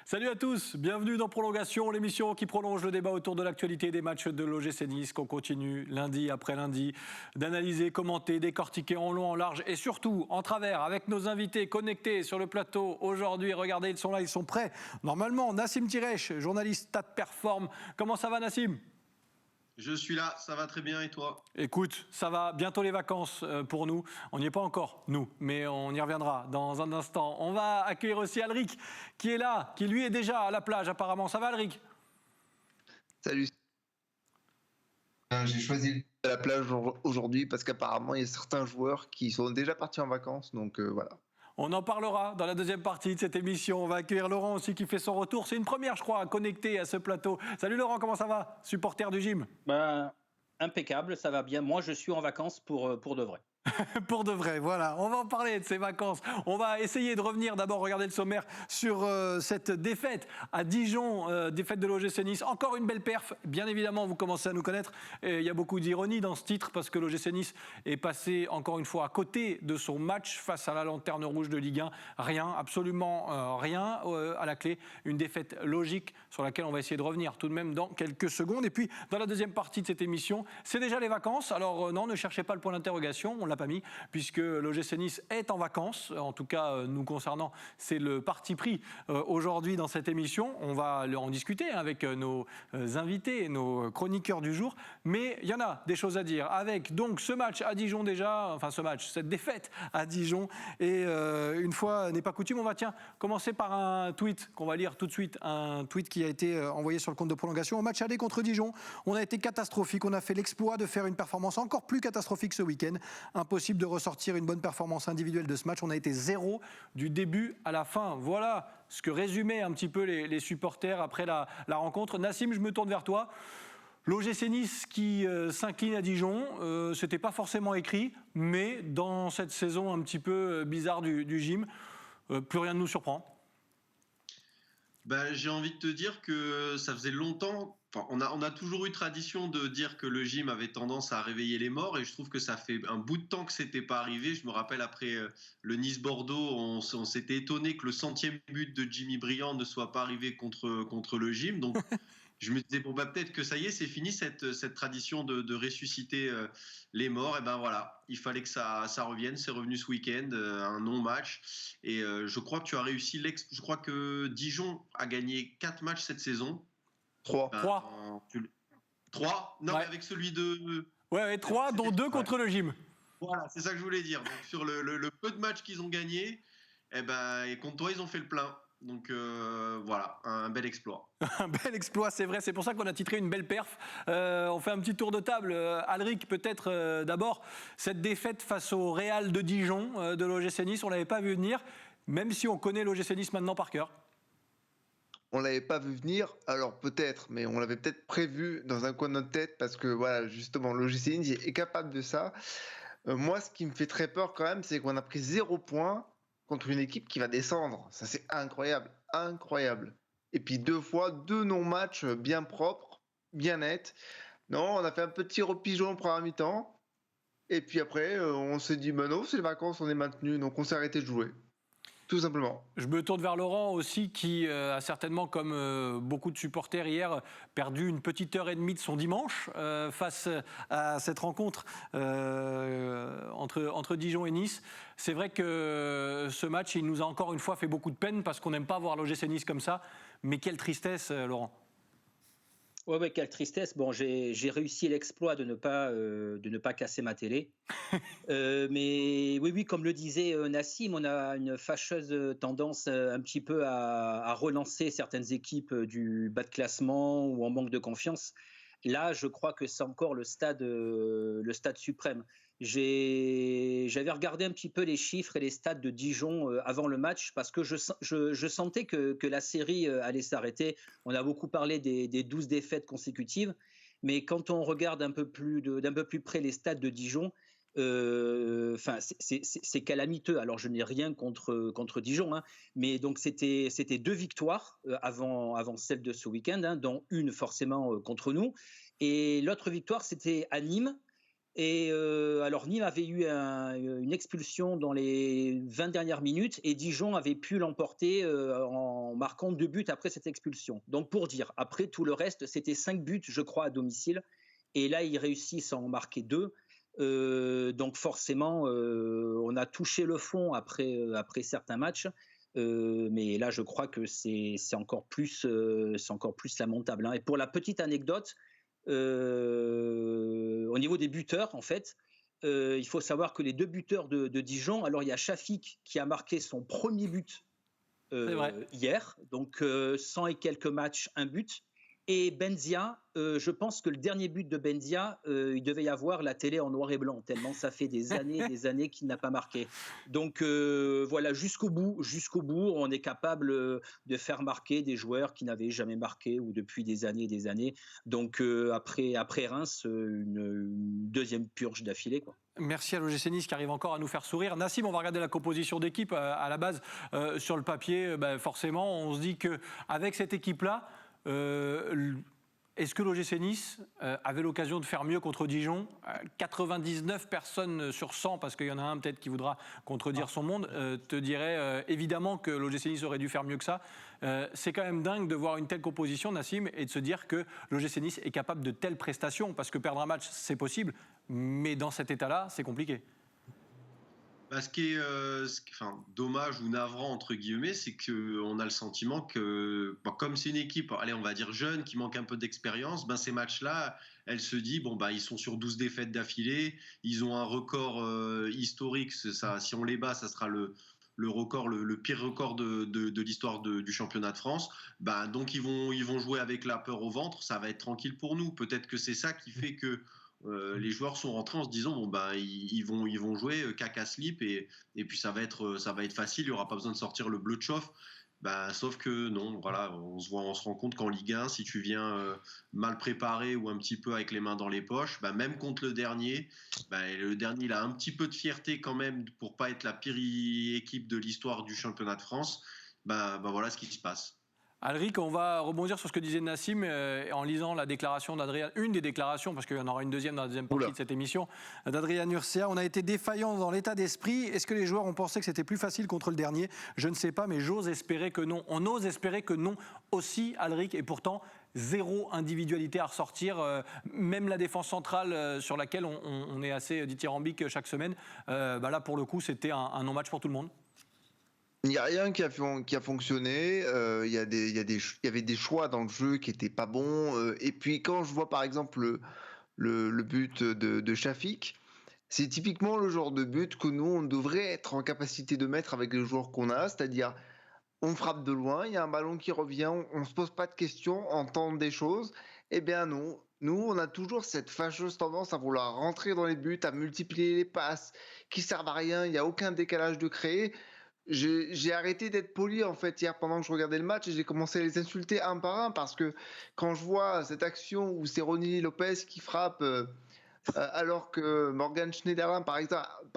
Salut à tous, bienvenue dans Prolongation, l'émission qui prolonge le débat autour de l'actualité des matchs de l'OGC Nice, qu'on continue lundi après lundi d'analyser, commenter, décortiquer en long, en large et surtout en travers avec nos invités connectés sur le plateau aujourd'hui. Regardez, ils sont là, ils sont prêts. Normalement, Nassim Tirech, journaliste Stade Perform. Comment ça va, Nassim ? Je suis là, ça va très bien et toi ? Écoute, ça va, bientôt les vacances pour nous. On n'y est pas encore, nous, mais on y reviendra dans un instant. On va accueillir aussi Alric qui est là, qui lui est déjà à la plage apparemment. Ça va, Alric ? Salut. J'ai choisi la plage aujourd'hui parce qu'apparemment il y a certains joueurs qui sont déjà partis en vacances, donc voilà. On en parlera dans la deuxième partie de cette émission. On va accueillir Laurent aussi qui fait son retour. C'est une première, je crois, connecté à ce plateau. Salut Laurent, comment ça va ? Supporter du gym ? Impeccable, ça va bien. Moi, je suis en vacances pour de vrai. Pour de vrai, voilà. On va en parler de ces vacances. On va essayer de revenir d'abord, regarder le sommaire, sur cette défaite à Dijon, défaite de l'OGC Nice. Encore une belle perf. Bien évidemment, vous commencez à nous connaître. Il y a beaucoup d'ironie dans ce titre parce que l'OGC Nice est passé encore une fois à côté de son match face à la Lanterne Rouge de Ligue 1. Rien, absolument rien à la clé. Une défaite logique sur laquelle on va essayer de revenir tout de même dans quelques secondes. Et puis, dans la deuxième partie de cette émission, c'est déjà les vacances. Alors non, ne cherchez pas le point d'interrogation. On l'a pas mis, puisque l'OGC Nice est en vacances. En tout cas, nous concernant, c'est le parti pris aujourd'hui dans cette émission. On va en discuter avec nos invités, nos chroniqueurs du jour. Mais il y en a des choses à dire avec donc ce match à Dijon déjà, enfin cette défaite à Dijon. Et une fois n'est pas coutume, on va commencer par un tweet qu'on va lire tout de suite. Un tweet qui a été envoyé sur le compte de Prolongation. Au match aller contre Dijon, on a été catastrophique. On a fait l'exploit de faire une performance encore plus catastrophique ce week-end. Impossible de ressortir une bonne performance individuelle de ce match. On a été 0 du début à la fin. Voilà ce que résumaient un petit peu les supporters après la rencontre. Nassim, je me tourne vers toi. L'OGC Nice qui s'incline à Dijon, c'était pas forcément écrit, mais dans cette saison un petit peu bizarre du gym, plus rien ne nous surprend. J'ai envie de te dire que ça faisait longtemps. Enfin, on a toujours eu tradition de dire que le gym avait tendance à réveiller les morts et je trouve que ça fait un bout de temps que c'était pas arrivé. Je me rappelle après le Nice-Bordeaux, on s'était étonné que le 100e but de Jimmy Briand ne soit pas arrivé contre le gym. Donc je me disais peut-être que ça y est, c'est fini cette tradition de ressusciter les morts. Et ben voilà, il fallait que ça revienne. C'est revenu ce week-end, un non-match. Et je crois que tu as réussi. Je crois que Dijon a gagné 4 matchs cette saison. 3. 3 Non, ouais. mais avec celui de... Ouais, 3, dont 2 contre le gym. Voilà, c'est ça que je voulais dire. Donc, sur le peu de matchs qu'ils ont gagnés, et contre toi, ils ont fait le plein. Donc voilà, un bel exploit. Un bel exploit, c'est vrai. C'est pour ça qu'on a titré une belle perf. On fait un petit tour de table. Alric, peut-être d'abord, cette défaite face au Real de Dijon de l'OGC Nice, on ne l'avait pas vu venir, même si on connaît l'OGC Nice maintenant par cœur. On l'avait pas vu venir, alors peut-être, mais on l'avait peut-être prévu dans un coin de notre tête parce que voilà, justement, l'OGC Nice est capable de ça. Moi, ce qui me fait très peur quand même, c'est qu'on a pris 0 points contre une équipe qui va descendre. Ça, c'est incroyable, incroyable. Et puis 2 fois, 2 non-matchs bien propres, bien nets. Non, on a fait un petit repigeon en première mi-temps. Et puis après, on s'est dit, non, c'est les vacances, on est maintenu, donc on s'est arrêté de jouer. Tout simplement. Je me tourne vers Laurent aussi, qui a certainement, comme beaucoup de supporters hier, perdu une petite heure et demie de son dimanche face à cette rencontre entre Dijon et Nice. C'est vrai que ce match, il nous a encore une fois fait beaucoup de peine parce qu'on n'aime pas voir l'OGC Nice comme ça. Mais quelle tristesse, Laurent. Ouais, quelle tristesse. Bon, j'ai réussi l'exploit de ne pas casser ma télé. Mais oui, comme le disait Nassim, on a une fâcheuse tendance un petit peu à relancer certaines équipes du bas de classement ou en manque de confiance. Là, je crois que c'est encore le stade suprême. J'avais regardé un petit peu les chiffres et les stats de Dijon avant le match parce que je sentais que la série allait s'arrêter. On a beaucoup parlé des 12 défaites consécutives, mais quand on regarde d'un peu plus près les stats de Dijon, c'est calamiteux. Alors je n'ai rien contre Dijon, hein, mais donc c'était 2 victoires avant celle de ce week-end, hein, dont une forcément contre nous, et l'autre victoire c'était à Nîmes. Et alors Nîmes avait eu une expulsion dans les 20 dernières minutes et Dijon avait pu l'emporter en marquant 2 buts après cette expulsion. Donc pour dire, après tout le reste, c'était 5 buts, je crois, à domicile. Et là, ils réussissent à en marquer 2. Donc forcément, on a touché le fond après certains matchs. Mais là, je crois que c'est encore plus lamentable, hein. Et pour la petite anecdote, au niveau des buteurs, en fait, il faut savoir que les 2 buteurs de Dijon, alors il y a Shafik qui a marqué son premier but hier, donc 100 et quelques matchs, un but. Et Benzia, je pense que le dernier but de Benzia, il devait y avoir la télé en noir et blanc, tellement ça fait des années qu'il n'a pas marqué. Donc voilà, jusqu'au bout, on est capable de faire marquer des joueurs qui n'avaient jamais marqué ou depuis des années et des années. Donc après Reims, une deuxième purge d'affilée, quoi. Merci à l'OGC Nice qui arrive encore à nous faire sourire. Nassim, on va regarder la composition d'équipe. À la base, sur le papier, forcément, on se dit qu'avec cette équipe-là, est-ce que l'OGC Nice avait l'occasion de faire mieux contre Dijon ? 99 personnes sur 100, parce qu'il y en a un peut-être qui voudra contredire son monde, te dirait évidemment que l'OGC Nice aurait dû faire mieux que ça. C'est quand même dingue de voir une telle composition, Nassim, et de se dire que l'OGC Nice est capable de telles prestations, parce que perdre un match, c'est possible, mais dans cet état-là, c'est compliqué. Ce qui est dommage ou navrant, entre guillemets, c'est qu'on a le sentiment que, comme c'est une équipe, allez, on va dire jeune, qui manque un peu d'expérience, ces matchs-là, elle se dit, ils sont sur 12 défaites d'affilée, ils ont un record historique, ça, si on les bat, ça sera le record, le pire record de l'histoire du championnat de France. Donc ils vont jouer avec la peur au ventre, ça va être tranquille pour nous. Peut-être que c'est ça qui fait que les joueurs sont rentrés en se disant ils vont jouer caca slip et puis ça va être facile, il n'y aura pas besoin de sortir le bleu de chauffe. Sauf que non, voilà, on se rend compte qu'en Ligue 1, si tu viens mal préparé ou un petit peu avec les mains dans les poches, même contre le dernier, il a un petit peu de fierté quand même pour pas être la pire équipe de l'histoire du championnat de France. Voilà ce qui se passe. Alric, on va rebondir sur ce que disait Nassim en lisant la déclaration d'Adrien, une des déclarations, parce qu'il y en aura une deuxième dans la deuxième partie de cette émission, d'Adrien Urcia. On a été défaillant dans l'état d'esprit. Est-ce que les joueurs ont pensé que c'était plus facile contre le dernier ? Je ne sais pas, mais j'ose espérer que non. On ose espérer que non aussi, Alric, et pourtant, zéro individualité à ressortir. Même la défense centrale sur laquelle on est assez dithyrambique chaque semaine, là, pour le coup, c'était un non-match pour tout le monde. Il n'y a rien qui a fonctionné. Il y avait des choix dans le jeu qui n'étaient pas bons. Et puis quand je vois par exemple le but de Shafik, c'est typiquement le genre de but que nous, on devrait être en capacité de mettre avec les joueurs qu'on a. C'est-à-dire, on frappe de loin, il y a un ballon qui revient, on ne se pose pas de questions, on tente des choses. Eh bien non. Nous, on a toujours cette fâcheuse tendance à vouloir rentrer dans les buts, à multiplier les passes qui servent à rien. Il n'y a aucun décalage de créer. J'ai arrêté d'être poli en fait hier pendant que je regardais le match et j'ai commencé à les insulter un par un parce que quand je vois cette action où c'est Ronny Lopez qui frappe alors que Morgan Schneiderlin par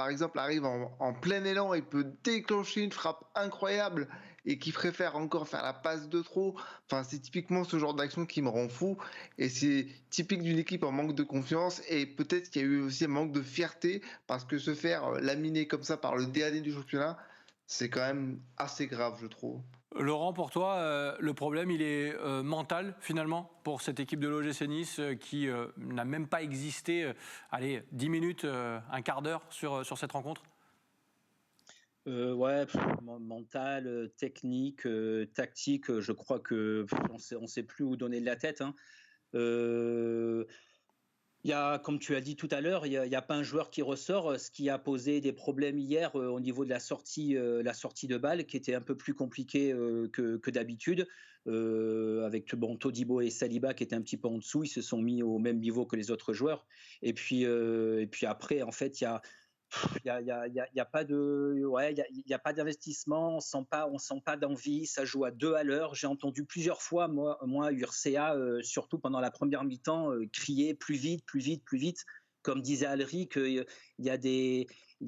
exemple arrive en plein élan et peut déclencher une frappe incroyable et qui préfère encore faire la passe de trop, c'est typiquement ce genre d'action qui me rend fou et c'est typique d'une équipe en manque de confiance et peut-être qu'il y a eu aussi un manque de fierté parce que se faire laminer comme ça par le dernier du championnat, c'est quand même assez grave, je trouve. Laurent, pour toi, le problème, il est mental, finalement, pour cette équipe de l'OGC Nice qui n'a même pas existé, 10 minutes, un quart d'heure sur cette rencontre ? Mental, technique, tactique, je crois qu'on ne sait plus où donner de la tête, hein. Il y a, comme tu as dit tout à l'heure, il y a pas un joueur qui ressort, ce qui a posé des problèmes hier au niveau de la sortie de balle, qui était un peu plus compliquée que d'habitude, avec Todibo et Saliba qui étaient un petit peu en dessous, ils se sont mis au même niveau que les autres joueurs. Et puis après, en fait, il y a pas d'investissement, on sent pas d'envie, ça joue à 2 à l'heure. J'ai entendu plusieurs fois moi Urcea, surtout pendant la première mi-temps, crier plus vite, comme disait Alric, il y a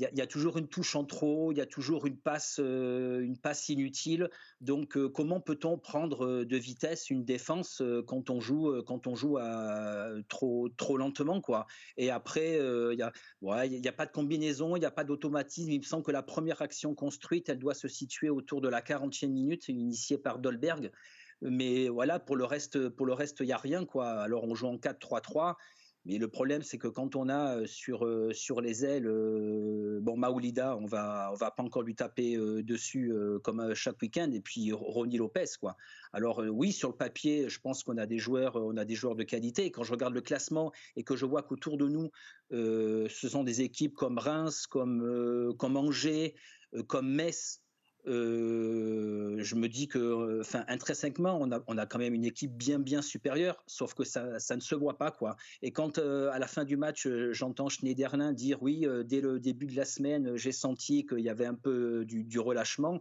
y a toujours une touche en trop, il y a toujours une passe inutile. Donc, comment peut-on prendre de vitesse une défense quand on joue trop lentement, quoi. Et après, il y a pas de combinaison, il n'y a pas d'automatisme. Il me semble que la première action construite, elle doit se situer autour de la 40e minute, initiée par Dolberg. Mais voilà, pour le reste, il n'y a rien, quoi. Alors, on joue en 4-3-3. Mais le problème, c'est que quand on a sur les ailes, Maoulida, on va pas encore lui taper dessus comme chaque week-end, et puis Ronny Lopez, quoi. Alors oui, sur le papier, je pense qu'on a des joueurs de qualité. Et quand je regarde le classement et que je vois qu'autour de nous, ce sont des équipes comme Reims, comme Angers, comme Metz. Je me dis que, intrinsèquement, on a quand même une équipe bien supérieure, sauf que ça ne se voit pas, quoi. Et quand à la fin du match, j'entends Schneiderlin dire oui, dès le début de la semaine, j'ai senti qu'il y avait un peu du relâchement.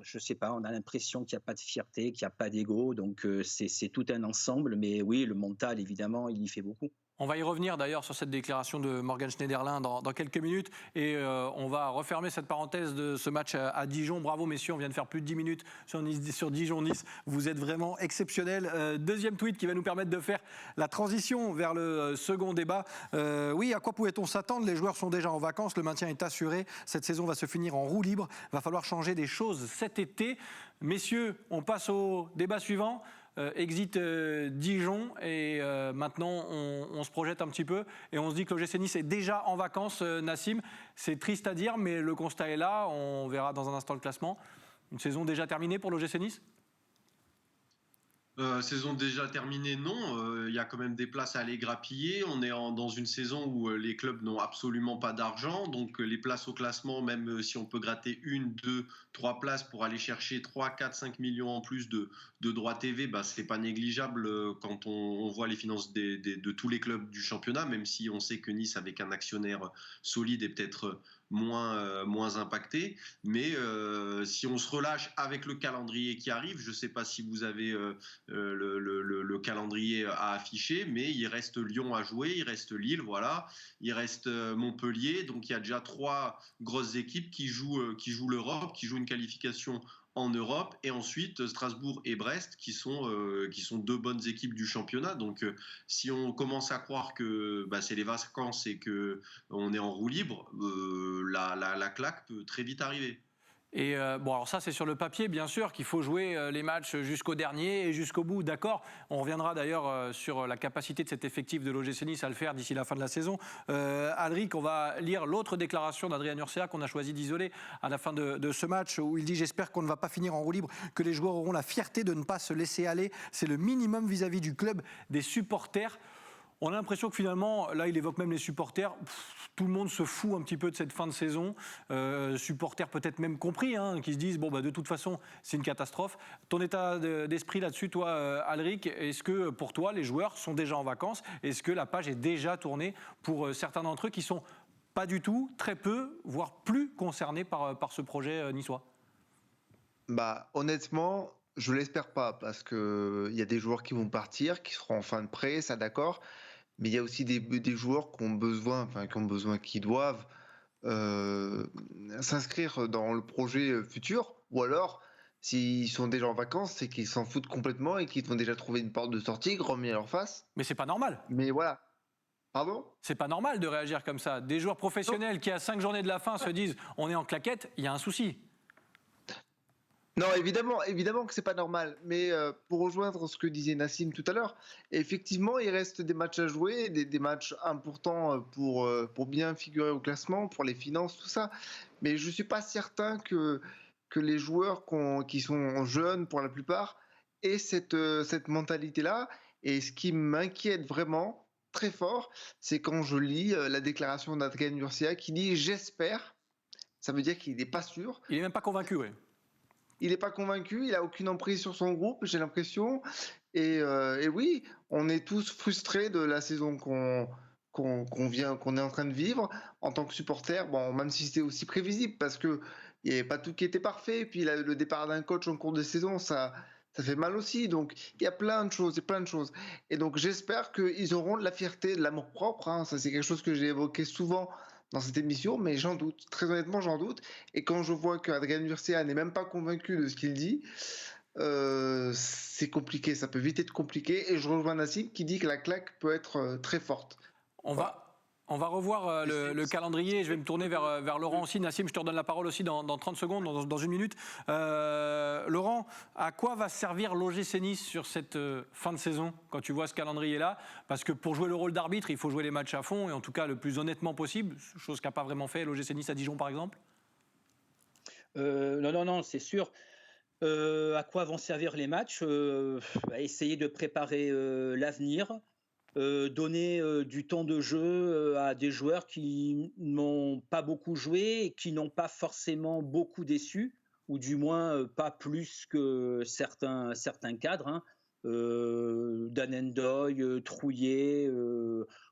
Je sais pas, on a l'impression qu'il n'y a pas de fierté, qu'il n'y a pas d'ego, donc c'est tout un ensemble. Mais oui, le mental, évidemment, il y fait beaucoup. On va y revenir d'ailleurs sur cette déclaration de Morgan Schneiderlin dans quelques minutes et on va refermer cette parenthèse de ce match à Dijon. Bravo messieurs, on vient de faire plus de 10 minutes sur Dijon-Nice. Vous êtes vraiment exceptionnels. Deuxième tweet qui va nous permettre de faire la transition vers le second débat. Oui, à quoi pouvait-on s'attendre ? Les joueurs sont déjà en vacances, le maintien est assuré. Cette saison va se finir en roue libre. Il va falloir changer des choses cet été. Messieurs, on passe au débat suivant. Exit Dijon et maintenant on se projette un petit peu et on se dit que l'OGC Nice est déjà en vacances. Nassim, c'est triste à dire mais le constat est là, on verra dans un instant le classement. Une saison déjà terminée pour l'OGC Nice ? Saison déjà terminée, non. Il y a quand même des places à aller grappiller. On est dans une saison où les clubs n'ont absolument pas d'argent. Donc les places au classement, même si on peut gratter 1, 2, 3 places pour aller chercher 3, 4, 5 millions en plus de droits TV, c'est pas négligeable quand on voit les finances de tous les clubs du championnat, même si on sait que Nice, avec un actionnaire solide, est peut-être moins impacté. Mais si on se relâche avec le calendrier qui arrive, je ne sais pas si vous avez le calendrier à afficher, mais il reste Lyon à jouer, il reste Lille, voilà, il reste Montpellier, donc il y a déjà 3 grosses équipes qui jouent l'Europe, qui jouent une qualification en Europe, et ensuite Strasbourg et Brest qui sont 2 bonnes équipes du championnat. Donc si on commence à croire que c'est les vacances et qu'on est en roue libre, la claque peut très vite arriver. Et alors ça c'est sur le papier bien sûr qu'il faut jouer les matchs jusqu'au dernier et jusqu'au bout, d'accord. On reviendra d'ailleurs sur la capacité de cet effectif de l'OGC Nice à le faire d'ici la fin de la saison. Adric, on va lire l'autre déclaration d'Adrien Urcea qu'on a choisi d'isoler à la fin de ce match où il dit « J'espère qu'on ne va pas finir en roue libre, que les joueurs auront la fierté de ne pas se laisser aller. C'est le minimum vis-à-vis du club, des supporters. » On a l'impression que finalement, là il évoque même les supporters, tout le monde se fout un petit peu de cette fin de saison, supporters peut-être même compris, qui se disent de toute façon c'est une catastrophe. Ton état d'esprit là-dessus, toi Alric, est-ce que pour toi les joueurs sont déjà en vacances ? Est-ce que la page est déjà tournée pour certains d'entre eux qui sont pas du tout, très peu, voire plus concernés par ce projet niçois ? Honnêtement, je l'espère pas parce qu'il y a des joueurs qui vont partir, qui seront en fin de prêt, ça d'accord. Mais il y a aussi des joueurs qui doivent s'inscrire dans le projet futur. Ou alors, s'ils sont déjà en vacances, c'est qu'ils s'en foutent complètement et qu'ils vont déjà trouver une porte de sortie, remis à leur face. Mais c'est pas normal. Mais voilà. Pardon ? C'est pas normal de réagir comme ça. Des joueurs professionnels qui, à 5 journées de la fin, se disent « on est en claquette », il y a un souci. Non, évidemment que c'est pas normal. Mais pour rejoindre ce que disait Nassim tout à l'heure, effectivement, il reste des matchs à jouer, des matchs importants pour bien figurer au classement, pour les finances, tout ça. Mais je suis pas certain que les joueurs qui sont jeunes pour la plupart aient cette mentalité-là. Et ce qui m'inquiète vraiment très fort, c'est quand je lis la déclaration d'Adrien Urcea qui dit « j'espère ». Ça veut dire qu'il n'est pas sûr. Il n'est même pas convaincu, oui. Il n'est pas convaincu, il n'a aucune emprise sur son groupe, j'ai l'impression. Et oui, on est tous frustrés de la saison qu'on est en train de vivre en tant que supporter. Bon, même si c'était aussi prévisible, parce qu'il n'y avait pas tout qui était parfait. Puis le départ d'un coach en cours de saison, ça fait mal aussi. Donc, il y a plein de choses, Et donc, j'espère qu'ils auront de la fierté, de l'amour-propre. Ça, c'est quelque chose que j'ai évoqué souvent dans cette émission, mais j'en doute. Très honnêtement, j'en doute. Et quand je vois qu'Adrien Murcia n'est même pas convaincu de ce qu'il dit, c'est compliqué. Ça peut vite être compliqué. Et je rejoins Nassim qui dit que la claque peut être très forte. On Voilà. va, on va revoir le calendrier. Je vais me tourner vers Laurent aussi. Nassim, je te redonne la parole aussi dans 30 secondes, dans une minute. Laurent, à quoi va servir l'OGC Nice sur cette fin de saison quand tu vois ce calendrier-là? Parce que pour jouer le rôle d'arbitre, il faut jouer les matchs à fond et en tout cas le plus honnêtement possible, chose qu'a pas vraiment fait l'OGC Nice à Dijon par exemple. Non, c'est sûr. À quoi vont servir les matchs? Essayer de préparer l'avenir, donner du temps de jeu à des joueurs qui n'ont pas beaucoup joué et qui n'ont pas forcément beaucoup déçu, ou du moins pas plus que certains cadres, hein. Dan Ndoye, Trouillet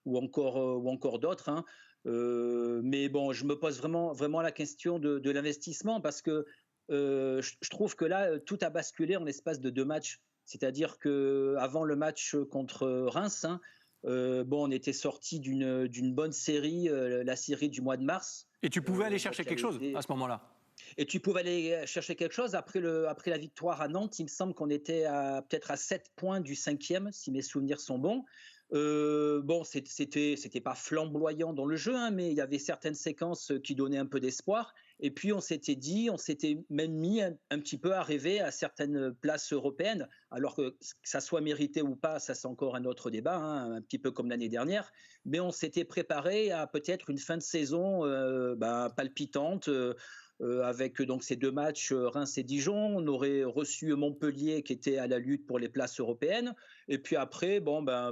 ou encore d'autres, hein. Mais bon, je me pose vraiment la question de l'investissement parce que je trouve que là, tout a basculé en l'espace de 2 matchs. C'est-à-dire qu'avant le match contre Reims, hein, on était sorti d'une bonne série, la série du mois de mars. Et tu pouvais aller chercher quelque chose à ce moment-là. Et tu pouvais aller chercher quelque chose. Après la victoire à Nantes, il me semble qu'on était peut-être à 7 points du 5e, si mes souvenirs sont bons. C'était pas flamboyant dans le jeu, hein, mais il y avait certaines séquences qui donnaient un peu d'espoir. Et puis on s'était même mis un petit peu à rêver à certaines places européennes, alors que ça soit mérité ou pas, ça c'est encore un autre débat, hein, un petit peu comme l'année dernière. Mais on s'était préparé à peut-être une fin de saison palpitante. Avec donc ces 2 matchs Reims et Dijon, on aurait reçu Montpellier qui était à la lutte pour les places européennes, et puis après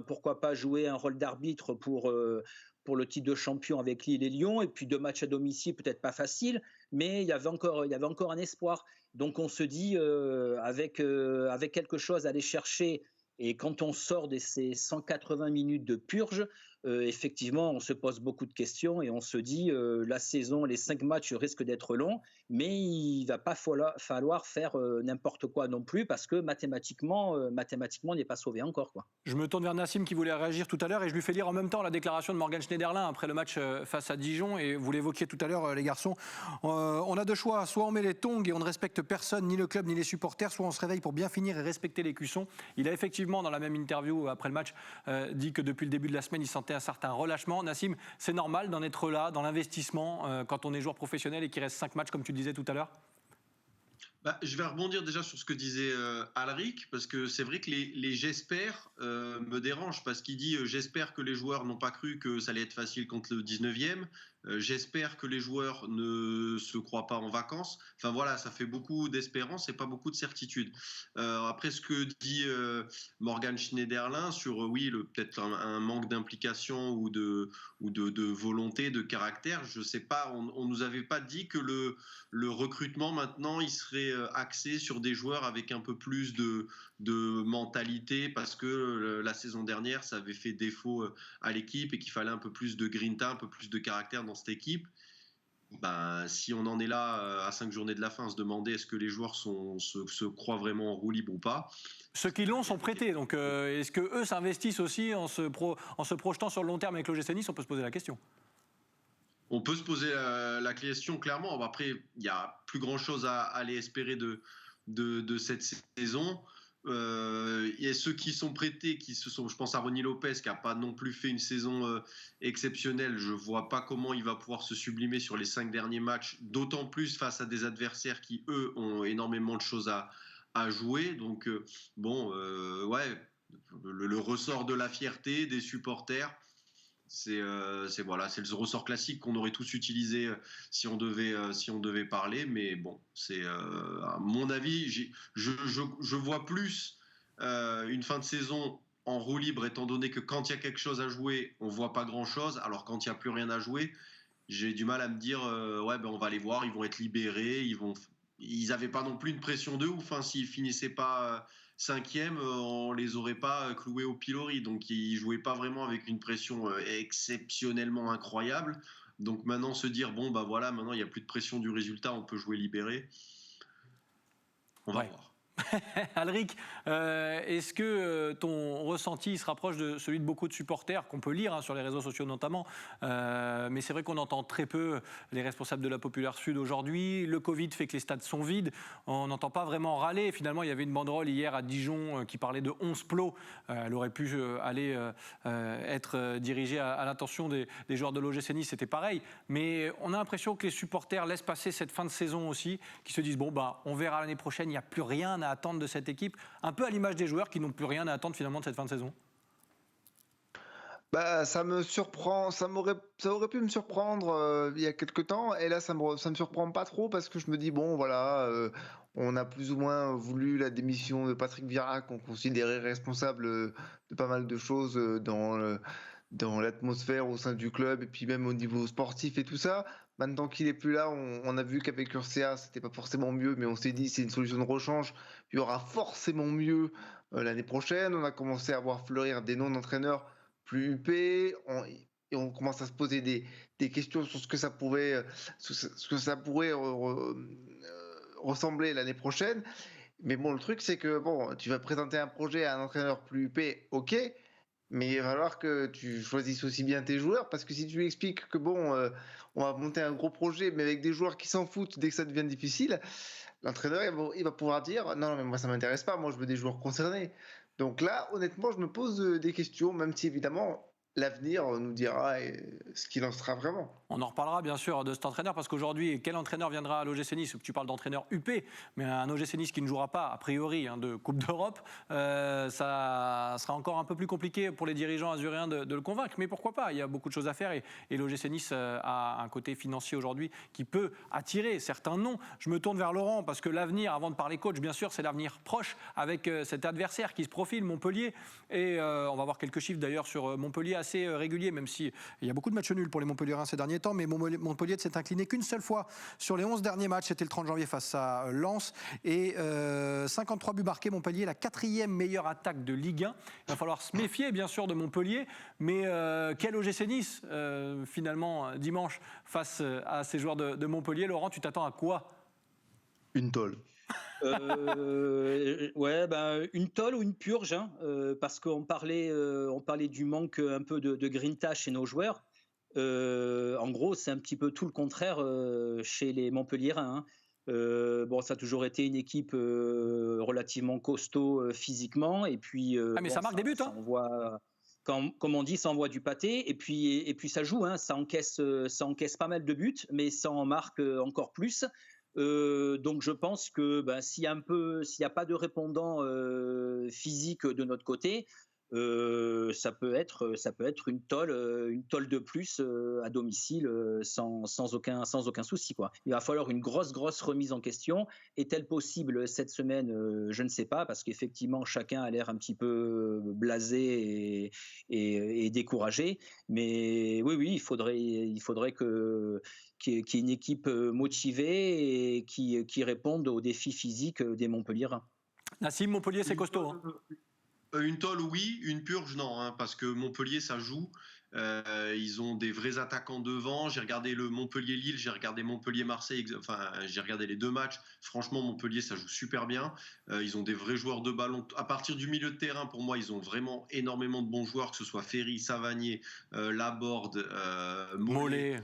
pourquoi pas jouer un rôle d'arbitre pour le titre de champion avec Lille et Lyon, et puis 2 matchs à domicile peut-être pas faciles, mais il y avait encore un espoir. Donc on se dit avec quelque chose à aller chercher. Et quand on sort de ces 180 minutes de purge, effectivement, on se pose beaucoup de questions et on se dit la saison, les 5 matchs risquent d'être longs, mais il ne va pas falloir faire n'importe quoi non plus parce que mathématiquement, on n'est pas sauvé encore, quoi. Je me tourne vers Nassim qui voulait réagir tout à l'heure et je lui fais lire en même temps la déclaration de Morgan Schneiderlin après le match face à Dijon. Et vous l'évoquiez tout à l'heure, les garçons. On a 2 choix. Soit on met les tongs et on ne respecte personne, ni le club, ni les supporters, soit on se réveille pour bien finir et respecter les cuissons. Il a effectivement, dans la même interview après le match, dit que depuis le début de la semaine, il sentait un certain relâchement. Nassim, c'est normal d'en être là, dans l'investissement, quand on est joueur professionnel et qu'il reste 5 matchs, comme tu disais tout à l'heure? Je vais rebondir déjà sur ce que disait Alric, parce que c'est vrai que les j'espère me dérangent, parce qu'il dit j'espère que les joueurs n'ont pas cru que ça allait être facile contre le 19e, j'espère que les joueurs ne se croient pas en vacances. Enfin voilà, ça fait beaucoup d'espérance et pas beaucoup de certitude. Après ce que dit Morgan Schneiderlin sur peut-être un manque d'implication ou de volonté, de caractère, je sais pas, on nous avait pas dit que le recrutement maintenant il serait axé sur des joueurs avec un peu plus de mentalité, parce que la saison dernière ça avait fait défaut à l'équipe et qu'il fallait un peu plus de grinta, un peu plus de caractère dans cette équipe. Si on en est là à 5 journées de la fin, à se demander est-ce que les joueurs se croient vraiment en roue libre ou pas. Ceux qui l'ont sont prêtés, donc est-ce qu'eux s'investissent aussi en se projetant sur le long terme avec l'OGC Nice? On peut se poser la question. On peut se poser la question clairement. Après, il n'y a plus grand-chose à aller espérer de cette saison. Il y a ceux qui sont prêtés, je pense à Ronny Lopez, qui n'a pas non plus fait une saison exceptionnelle. Je ne vois pas comment il va pouvoir se sublimer sur les 5 derniers matchs, d'autant plus face à des adversaires qui, eux, ont énormément de choses à jouer. Donc, le ressort de la fierté des supporters. C'est le ressort classique qu'on aurait tous utilisé si on devait parler, mais bon, c'est à mon avis, je vois plus une fin de saison en roue libre, étant donné que quand il y a quelque chose à jouer, on voit pas grand chose, alors quand il y a plus rien à jouer, j'ai du mal à me dire on va les voir, ils vont être libérés, ils avaient pas non plus une pression de ouf, hein, s'ils finissaient pas 5e, on les aurait pas cloués au pilori. Donc ils jouaient pas vraiment avec une pression exceptionnellement incroyable. Donc maintenant se dire maintenant il y a plus de pression du résultat, on peut jouer libéré. On va voir. Alric, est-ce que ton ressenti se rapproche de celui de beaucoup de supporters qu'on peut lire sur les réseaux sociaux notamment, mais c'est vrai qu'on entend très peu les responsables de la Populaire Sud aujourd'hui. Le Covid fait que les stades sont vides, on n'entend pas vraiment râler. Finalement, il y avait une banderole hier à Dijon qui parlait de 11 plots. Elle aurait pu aller être dirigée à l'attention des joueurs de l'OGC Nice, c'était pareil. Mais on a l'impression que les supporters laissent passer cette fin de saison aussi, qui se disent bon bah on verra l'année prochaine, il n'y a plus rien à attendre de cette équipe, un peu à l'image des joueurs qui n'ont plus rien à attendre finalement de cette fin de saison. Bah, ça me surprend, ça aurait pu me surprendre il y a quelques temps, et là ça me surprend pas trop parce que je me dis bon voilà, on a plus ou moins voulu la démission de Patrick Vieira qu'on considérait responsable de pas mal de choses dans l'atmosphère au sein du club et puis même au niveau sportif et tout ça. Maintenant qu'il est plus là, on a vu qu'avec Urca c'était pas forcément mieux, mais on s'est dit c'est une solution de rechange, il y aura forcément mieux l'année prochaine. On a commencé à voir fleurir des noms d'entraîneurs plus huppés, et on commence à se poser des questions sur ce que ça pourrait, ressembler l'année prochaine. Mais bon, le truc, c'est que bon, tu vas présenter un projet à un entraîneur plus huppé, ok, mais il va falloir que tu choisisses aussi bien tes joueurs, parce que si tu lui expliques que bon, on va monter un gros projet, mais avec des joueurs qui s'en foutent dès que ça devient difficile, l'entraîneur il va pouvoir dire non, mais moi ça m'intéresse pas, moi je veux des joueurs concernés. Donc là, honnêtement, je me pose des questions, même si évidemment l'avenir nous dira ce qu'il en sera vraiment. On en reparlera bien sûr de cet entraîneur parce qu'aujourd'hui, quel entraîneur viendra à l'OGC Nice? Tu parles d'entraîneur UP, mais un OGC Nice qui ne jouera pas, a priori, de Coupe d'Europe, ça sera encore un peu plus compliqué pour les dirigeants azuréens de le convaincre. Mais pourquoi pas? Il y a beaucoup de choses à faire et l'OGC Nice a un côté financier aujourd'hui qui peut attirer certains noms. Je me tourne vers Laurent parce que l'avenir, avant de parler coach, bien sûr, c'est l'avenir proche avec cet adversaire qui se profile, Montpellier. Et on va voir quelques chiffres d'ailleurs sur Montpellier assez réguliers, même s'il y a beaucoup de matchs nuls pour les Montpelliérains ces derniers temps, mais Montpellier ne s'est incliné qu'une seule fois sur les 11 derniers matchs, c'était le 30 janvier face à Lens, et 53 buts marqués. Montpellier, la 4e meilleure attaque de Ligue 1. Il va falloir se méfier bien sûr de Montpellier, mais quel OGC Nice finalement dimanche face à ces joueurs de Montpellier. Laurent, tu t'attends à quoi? Une tôle. Une tôle ou une purge, parce qu'on parlait du manque un peu de grinta chez nos joueurs. En gros, c'est un petit peu tout le contraire chez les Montpelliérains. Ça a toujours été une équipe relativement costaud physiquement, et puis mais ça marque des buts, ça envoie, comme on dit, ça envoie du pâté, et puis ça joue, ça encaisse pas mal de buts, mais ça en marque encore plus. Donc je pense que s'il y a pas de répondant physique de notre côté, ça peut être une tôle de plus à domicile sans aucun souci, quoi. Il va falloir une grosse remise en question. Est-elle possible cette semaine? Je ne sais pas, parce qu'effectivement chacun a l'air un petit peu blasé et découragé. Mais oui, il faudrait qu'il y ait une équipe motivée et qui réponde aux défis physiques des Montpelliérains. Nassim, Montpellier, c'est costaud. Une tôle, oui. Une purge, non. Parce que Montpellier, ça joue. Ils ont des vrais attaquants devant. J'ai regardé le Montpellier-Lille, j'ai regardé Montpellier-Marseille. Enfin, j'ai regardé les deux matchs. Franchement, Montpellier, ça joue super bien. Ils ont des vrais joueurs de ballon. À partir du milieu de terrain, pour moi, ils ont vraiment énormément de bons joueurs, que ce soit Ferry, Savanier, Laborde, Mollet.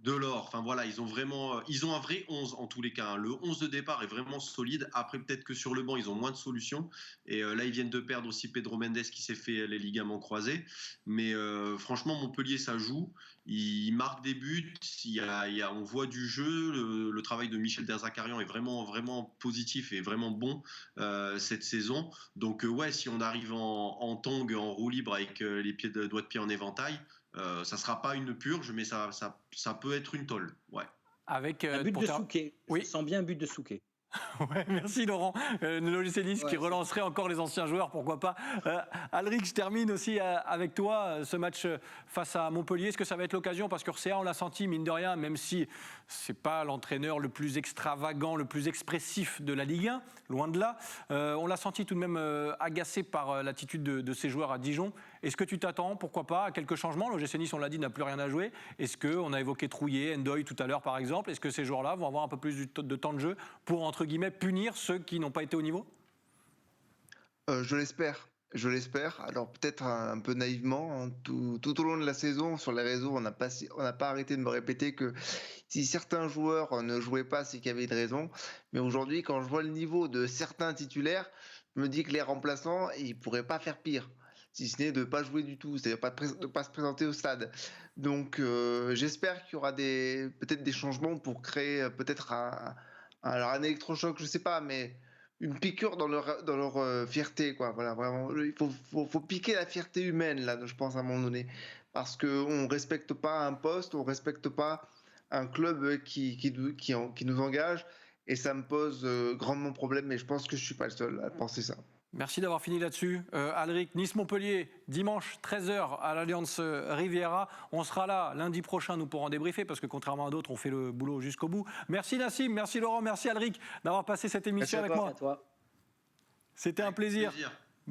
Delors. Enfin voilà, ils ont un vrai 11 en tous les cas. Le 11 de départ est vraiment solide. Après, peut-être que sur le banc, ils ont moins de solutions. Et là, ils viennent de perdre aussi Pedro Mendes qui s'est fait les ligaments croisés. Mais franchement, Montpellier, ça joue. Ils marquent des buts. On voit du jeu. Le travail de Michel Derzakarian est vraiment, vraiment positif et vraiment bon cette saison. Donc si on arrive en tongue, en roue libre avec les doigts de pied en éventail, ça sera pas une purge, mais ça peut être une tôle. Ouais. Avec un but de Souquet. Oui. Je sens bien un but de Souquet. Ouais, merci Laurent. L'OGC Nice qui relancerait encore les anciens joueurs, pourquoi pas. Alric, je termine aussi avec toi. Ce match face à Montpellier, est-ce que ça va être l'occasion? Parce qu'Urca, on l'a senti, mine de rien, même si c'est pas l'entraîneur le plus extravagant, le plus expressif de la Ligue 1, loin de là. On l'a senti tout de même agacé par l'attitude de ses joueurs à Dijon. Est-ce que tu t'attends, pourquoi pas, à quelques changements? L'OGC Nice, on l'a dit, n'a plus rien à jouer. Est-ce qu'on a évoqué Trouillet, Ndoye tout à l'heure par exemple? Est-ce que ces joueurs-là vont avoir un peu plus de temps de jeu pour entrer entre guillemets, punir ceux qui n'ont pas été au niveau ? Je l'espère. Je l'espère. Alors peut-être un peu naïvement, hein, tout au long de la saison, sur les réseaux, on n'a pas arrêté de me répéter que si certains joueurs ne jouaient pas, c'est qu'il y avait une raison. Mais aujourd'hui, quand je vois le niveau de certains titulaires, je me dis que les remplaçants, ils pourraient pas faire pire, si ce n'est de ne pas jouer du tout, c'est-à-dire de pas se présenter au stade. Donc j'espère qu'il y aura peut-être des changements pour créer peut-être alors un électrochoc, je sais pas, mais une piqûre dans leur fierté, quoi. Voilà, vraiment, faut piquer la fierté humaine, là, je pense, à un moment donné. Parce qu'on ne respecte pas un poste, on ne respecte pas un club qui nous engage. Et ça me pose grandement problème, mais je pense que je ne suis pas le seul à penser ça. Merci d'avoir fini là-dessus. Alric, Nice-Montpellier, dimanche 13h à l'Allianz Riviera. On sera là lundi prochain, nous pourrons débriefer, parce que contrairement à d'autres, on fait le boulot jusqu'au bout. Merci Nassim, merci Laurent, merci Alric d'avoir passé cette émission avec moi. À toi. C'était un plaisir.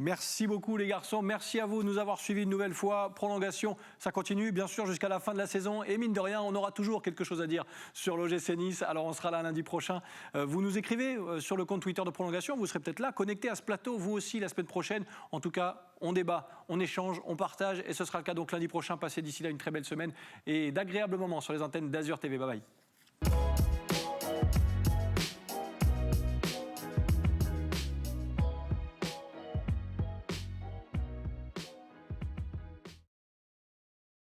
Merci beaucoup les garçons, merci à vous de nous avoir suivis une nouvelle fois. Prolongation, ça continue bien sûr jusqu'à la fin de la saison et mine de rien, on aura toujours quelque chose à dire sur l'OGC Nice. Alors on sera là lundi prochain. Vous nous écrivez sur le compte Twitter de Prolongation, vous serez peut-être là, connectés à ce plateau, vous aussi la semaine prochaine. En tout cas, on débat, on échange, on partage et ce sera le cas donc lundi prochain. Passez d'ici là une très belle semaine et d'agréables moments sur les antennes d'Azur TV. Bye bye.